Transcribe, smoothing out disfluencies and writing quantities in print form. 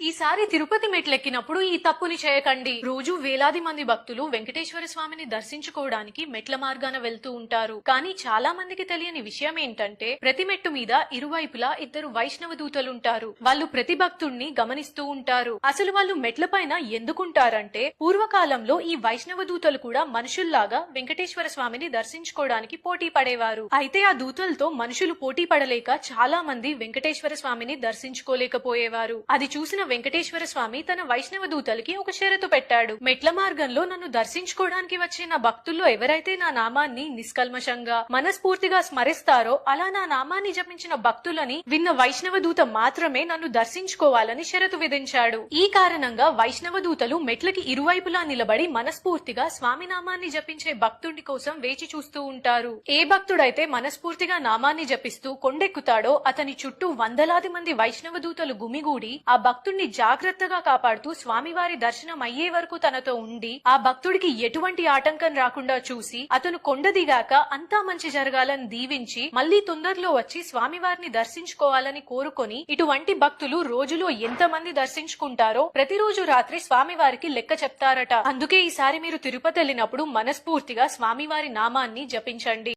ఈసారి తిరుపతి మెట్లెక్కినప్పుడు ఈ తప్పుని చేయకండి. రోజు వేలాది మంది భక్తులు వెంకటేశ్వర స్వామిని దర్శించుకోవడానికి మెట్ల మార్గాన వెళ్తూ ఉంటారు. కానీ చాలా మందికి తెలియని విషయం ఏంటంటే ప్రతి మెట్టు మీద ఇరువైపులా ఇద్దరు వైష్ణవ దూతలుంటారు. వాళ్ళు ప్రతి భక్తుణ్ణి గమనిస్తూ ఉంటారు. అసలు వాళ్ళు మెట్లపైన ఎందుకుంటారంటే పూర్వకాలంలో ఈ వైష్ణవ దూతలు కూడా మనుషుల్లాగా వెంకటేశ్వర స్వామిని దర్శించుకోవడానికి పోటీ పడేవారు. అయితే ఆ దూతలతో మనుషులు పోటీ పడలేక చాలా మంది వెంకటేశ్వర స్వామిని దర్శించుకోలేకపోయేవారు. అది చూసిన వెంకటేశ్వర స్వామి తన వైష్ణవ దూతలకి ఒక షరతు పెట్టాడు. మెట్ల మార్గంలో నన్ను దర్శించుకోవడానికి వచ్చిన భక్తుల్లో ఎవరైతే నా నామాన్ని నిష్కల్మషంగా మనస్ఫూర్తిగా స్మరిస్తారో అలా నా నామాన్ని జపించిన భక్తులని విన్న వైష్ణవ దూత మాత్రమే నన్ను దర్శించుకోవాలని షరతు విధించాడు. ఈ కారణంగా వైష్ణవ దూతలు మెట్లకి ఇరువైపులా నిలబడి మనస్ఫూర్తిగా స్వామి నామాన్ని జపించే భక్తుడి కోసం వేచి చూస్తూ ఉంటారు. ఏ భక్తుడైతే మనస్ఫూర్తిగా నామాన్ని జపిస్తూ కొండెక్కుతాడో అతని చుట్టూ వందలాది మంది వైష్ణవ దూతలు గుమిగూడి ఆ భక్తుడిని జాగ్రత్తగా కాపాడుతూ స్వామివారి దర్శనం అయ్యే వరకు తనతో ఉండి ఆ భక్తుడికి ఎటువంటి ఆటంకం రాకుండా చూసి అతను కొండ దిగాక అంతా మంచి జరగాలని దీవించి మళ్లీ తొందరలో వచ్చి స్వామివారిని దర్శించుకోవాలని కోరుకొని ఇటువంటి భక్తులు రోజులో ఎంతమంది దర్శించుకుంటారో ప్రతిరోజు రాత్రి స్వామివారికి లెక్క చెప్తారట. అందుకే ఈసారి మీరు తిరుపతి వెళ్ళినప్పుడు మనస్ఫూర్తిగా స్వామివారి నామాన్ని జపించండి.